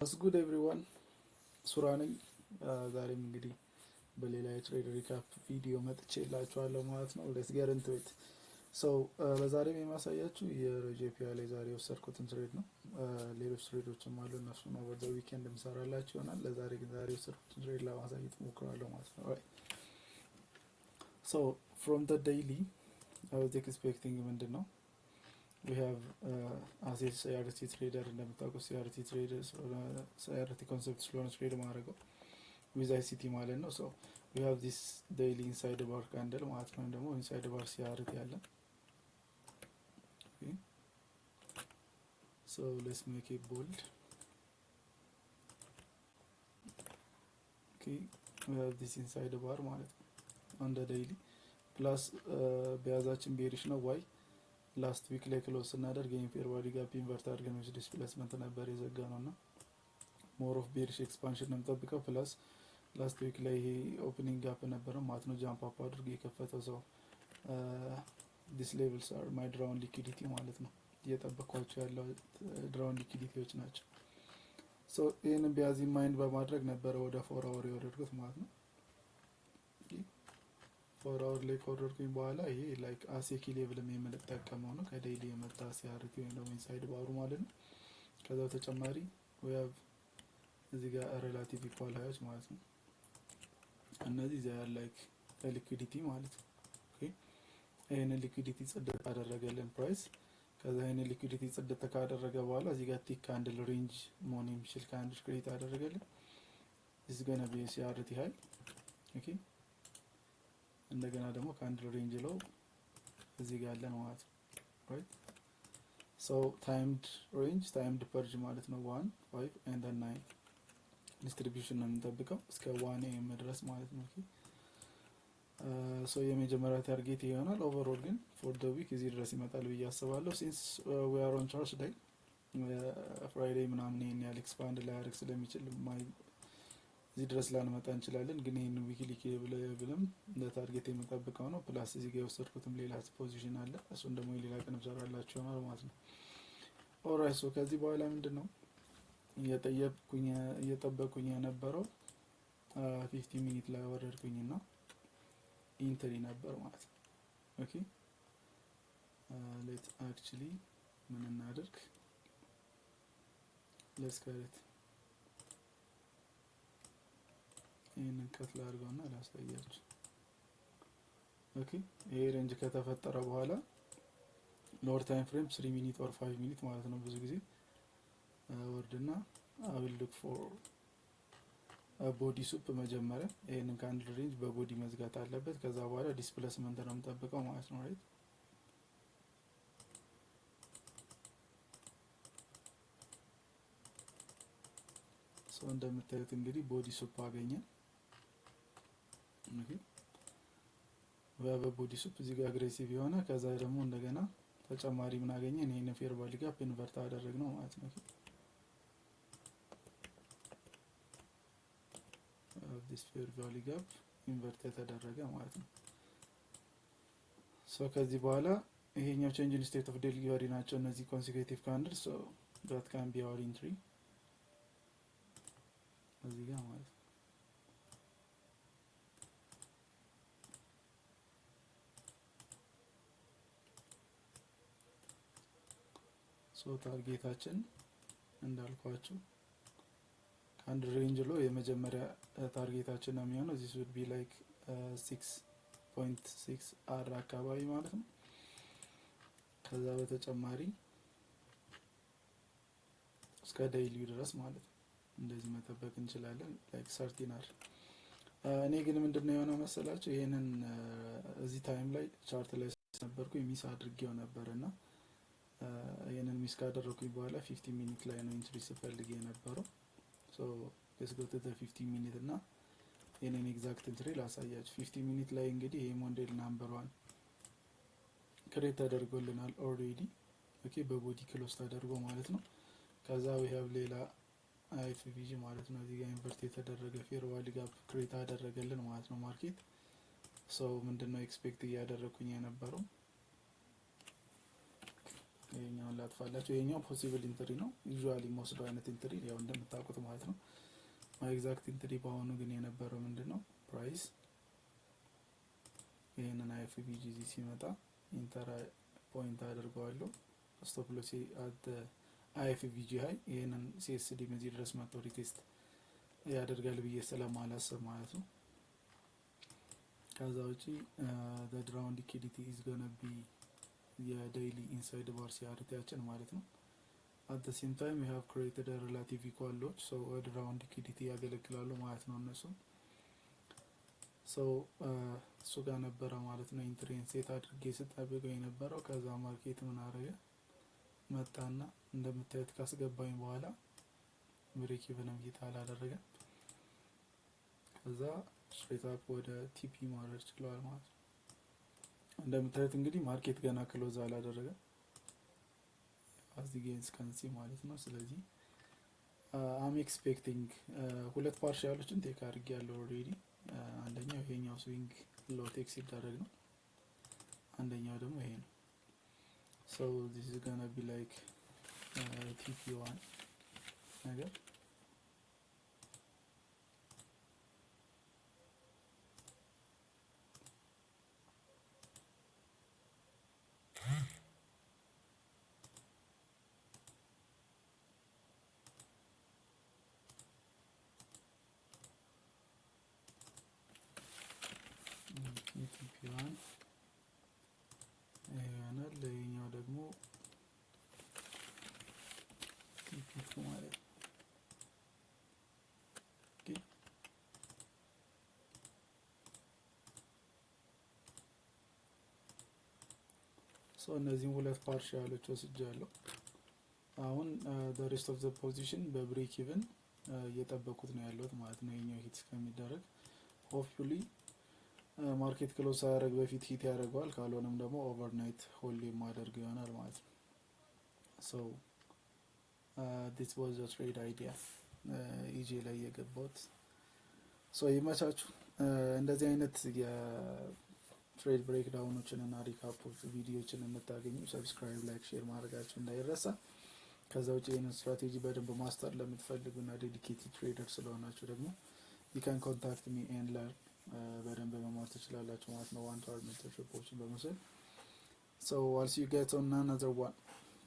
What's good everyone? ሱራ ነኝ። ዛሬም እንግዲህ በሌላ የትሬድ ሪካፕ ቪዲዮ መጥቼላችኋለሁ ማለት ነው። ሌትስ ጌት ኢንቱ ኢት። ሶ በዛሬም የማሳያችሁ የሮጄፒያ ላይ ዛሬ የወሰድኩትን ትሬድ ነው። ሌሎች ትሬዶችም አሉ፣ እነሱን ኦቨር ዘ ዊኬንድ የምሰራላችሁ ይሆናል። ለዛሬ ግን ዛሬ የወሰድኩትን ትሬድ ለማሳየት እሞክራለሁ ማለት ነው። ሶ ፍሮም ዘ ዴይሊ አይ ዋዝ ኤክስፔክቲንግ ምንድን ነው we have as a CRT trader እንደምታውቁት CRT traders CRT concept ስለሆነ ትሬድ ማድረገው with ICT ማለት ነው። so we have this daily inside bar candle ማለት ነው፣ ደግሞ inside bar CRT ያለ okay so let's make it bold okay we have this inside bar ማለት ነው on the daily plus በያዛችን bearish ነው why ላስት ዊክ ላይ ክሎዝ ስናደርግ የኢምፔር ባዲ ጋፕ ኢንቨርት አድርገን ወደ ዲስፕሌስመንት ነበር የዘጋነውና ሞር ኦፍ ቤሪሽ ኤክስፓንሽን ነው የምጠብቀው። ፕላስ ላስት ዊክ ላይ ይሄ ኦፕኒንግ ጋፕ ነበረ ማለት ነው፣ ጃምፕ አፕ አድርጎ የከፈተው ሰው ዲስ ሌቭልስ አር ማይ ድራውን ሊኩዲቲ ማለት ነው። እየጠበቅኳቸው ያለው ድራውን ሊኩዲቲዎች ናቸው። ሶ ይህንን ቢያዚ ማይንድ በማድረግ ነበረ ወደ 4 አወር የወረድኩት ማለት ነው። 4 አወር ላይ ከወረድኩኝ በኋላ ይሄ ላይክ አሴኪ ሌቭልም የምንጠቀመው ነው፣ ከዴይሊ የመጣ ሲአርቲ ወይም ደግሞ ኢንሳይድ ባሩ ማለት ነው። ከዛ በተጨማሪ we have እዚህ ጋር ሪላቲቭ ኢኳል ሃዮች ማለት ነው። እነዚህ እዚያ ላይክ ሊኩዊዲቲ ማለት ነው። ኦኬ ይሄንን ሊኩዊዲቲ ጽድት አደረገልን ፕራይስ። ከዛ ይሄንን ሊኩዊዲቲ ጽድት ካደረገ በኋላ እዚህ ጋር ቲክ ካንድል ሬንጅ መሆን የሚችል ካንድል ክሬት አደረገልን። እዚህ ጋር ነው ሲአርቲ ሃይ ኦኬ። እንደገና ደግሞ ካንድል ሬንጅ ለው እዚህ ጋር አለ ማለት ነው ራይት። ሶ ታይምድ ሬንጅ ታይምድ ፐርጅ ማለት ነው 1 5 and then 9 ዲስትሪቢዩሽን ነው የምንጠብቀው እስከ 1 AM ድረስ ማለት ነው ኦኬ። ሶ የመጀመሪያ ታርጌት ይሆናል። ኦቨርኦል ግን ፎር ዘ ዊክ እዚህ ድረስ ይመጣል ብዬ አስባለሁ። ሲንስ we are on Thursday ፍራይዴይ ምናምን ይሄን ያህል ኤክስፓንድ ላይ አድርግ ስለሚችል እዚህ ድረስ ላንመጣ እንችላለን። ግን ይሄን ዊክሊ ኬብልም እንደ ታርጌት የምጠብቀው ነው። ፕላስ እዚህ ጋር የወሰድኩትም ሌላ ፖዚሽን አለ፣ እሱን ደግሞ ሌላ ቀን እንሰራላችሁ ይሆናል ማለት ነው። ኦልራይት ሶ ከዚህ በኋላ ምንድነው እየጠበቁኝ የነበረው 50 ሚኒት ላይ ወረድኩኝና ኢንትሪ ነበር ማለት ነው ኦኬ። ሌት አክቹሊ ምን እናድርግ ሌትስ ጋት ይሄንን ከት ላድርገውና ላሳያችሁ ኦኬ። ይሄ ሬንጅ ከተፈጠረ በኋላ ሎወር ታይም ፍሬም 3 ሚኒት ኦር 5 ሚኒት ማለት ነው ብዙ ጊዜ ወርድና I will look for a body soup መጀመሪያ ይሄንን ካንድል ሬንጅ በቦዲ መዝጋት አለበት። ከዛ በኋላ ዲስፕሌስመንት ነው የምጠብቀው ማለት ነው ራይት። ሶ እንደምታዩት እንግዲህ ቦዲ ሱፕ አገኘን ኦኬ። በቦዲ ሱፕ እዚህ ጋር አግሬሲቭ የሆነ ከዛ ደግሞ እንደገና ተጨማሪ ምን አገኘን ይሄን ፌር ቫሊ ጋፕ ኢንቨርት አደረግነው ማለት ነው ኦኬ። this fair value gap ኢንቨርት ተደረገ ማለት ነው። ሶ ከዚህ በኋላ ይሄኛው change in state of delivery ናቸው እነዚህ consecutive candles so that can be our entry እዚህ ጋር ማለት ነው። ሶ ታርጌታችን እንዳልኳችሁ ካንድል ሬንጅ ሎ የመጀመሪያ ታርጌታችን ነው የሚሆነው this would be like 6.6 አር አካባቢ ማለት ነው። ከዛ በተጨማሪ እስከ ዴይሊ ድረስ ማለት ነው እንደዚህ መጠበቅ እንችላለን like 13 አር። እኔ ግን ምንድነው የሆነው መሰላችሁ ይሄንን እዚህ ታይም ላይ ቻርት ላይ ነበርኩኝ ሚስ አድርጌው ነበርና ይሄንን ሚስ ካደረኩኝ በኋላ 15 ሚኒት ላይ ነው ኢንትሪ ስፈልግ የነበረው። so let's go to the 15 ሚኒት እና ይሄንን ኤግዛክት ኢንትሪ ላሳያችሁ። 15 ሚኒት ላይ እንግዲህ ይሄ ሞዴል ናምበር 1 ክሬት ተደርጎልናል ኦልሬዲ ኦኬ፣ በቦዲ ክሎዝ ተደርጎ ማለት ነው። ከዛ we have ሌላ IFVG ማለት ነው እዚህ ጋር ኢንቨርት የተደረገ ፌር ቫሊ ጋፕ ክሬት አደረገልን ማለት ነው ማርኬት። so ምንድነው ኤክስፔክት እያደረኩኝ የነበረው ይሄኛውን ላጥፋላችሁ። ይሄኛው ፖሲብል ኢንትሪ ነው። ዩዥዋሊ የምወስደው አይነት ኢንትሪ ያው እንደምታውቁት ማለት ነው። ማይ ኤግዛክት ኢንትሪ በአሁኑ ግን የነበረው ምንድነው ፕራይስ ይሄንን IFVGC ሲመጣ ኢንተር ፖይንት አድርገዋለሁ። ስቶፕ ሎስ አት IFVG ሃይ ይሄንን CSD እዚህ ድረስ መጥቶ ሪቴስት ያደርጋል ብዬ ስለማላስብ ማለት ነው። ከዛ ውጪ the round liquidity is gonna be የdaily inside bar ሲያርቲያችን ማለት ነው። at the same time we have created a relative equal lot so the round liquidity ያገለግላሉ ማለት ነው እነሱ so እሱ ጋር ነበረ ማለት ነው። ኢንትሪን ሴት አድርጌ ስጠብቀው የነበረው ከዛ ማርኬት ምን አረገ መጣና እንደምታዩት ካስገባኝ በኋላ ብሬክ ኢቨንም ይታል አደረገ። ከዛ ስትሬት አፕ ወደ ቲፒ ማድረግ ችሏል ማለት ነው። እንደምታዩት እንግዲህ ማርኬት ገና ክሎዝ አላደረገ as the gains can see ማለት ነው። ስለዚህ I'm expecting ሁለት ፓርሻሎችን ቴክ አድርጌያለሁ ኦሬዲ። አንደኛው ይሄኛው ስዊንግ ሎ ቴክ ሲደረግ ነው። አንደኛው ደግሞ ይሄ ነው። so this is gonna be like TP1 ነገር TP1 ይሆናል። ለኛው ደግሞ TP2 ማለት ነው። ኦኬ ሶ እነዚህን ሁለት ፓርሻሎች ወስጃለሁ። አሁን the rest of the position በብሬክ ኢቭን እየጠበቁት ነው ያለሁት ማለት ነው። የኛው ሂት እስከሚደረግ ሆፕፉሊ ማርኬት ክሎዝ ሳያደርግ በፊት ሂት ያደርገዋል። ካልሆነም ደግሞ ኦቨርናይት ሆልድ የማደርግ ይሆናል ማለት ነው። so this was a trade idea ኢጂ ላይ የገባሁት። so ይመቻችሁ። እንደዚህ አይነት የትሬድ ብሬክዳውኖችን እና ሪካፖች ቪዲዮዎችን የምታገኙ ሰብስክራይብ፣ ላይክ፣ ሼር ማድረጋችሁ እንዳይረሳ። ከዛ ውጪ ይሄንን ስትራቴጂ በደንብ ማስተር ለምትፈልጉና ዴዲኬትድ ትሬደር ስለሆናችሁ ደግሞ you can contact me and learn በደንብ መማር ትችላላችሁ ማለት ነው። ዋን ታወር ሜንተርሺፖችን በመውሰድ so I'll see you guys on another one.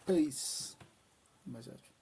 Peace. መቻችሁ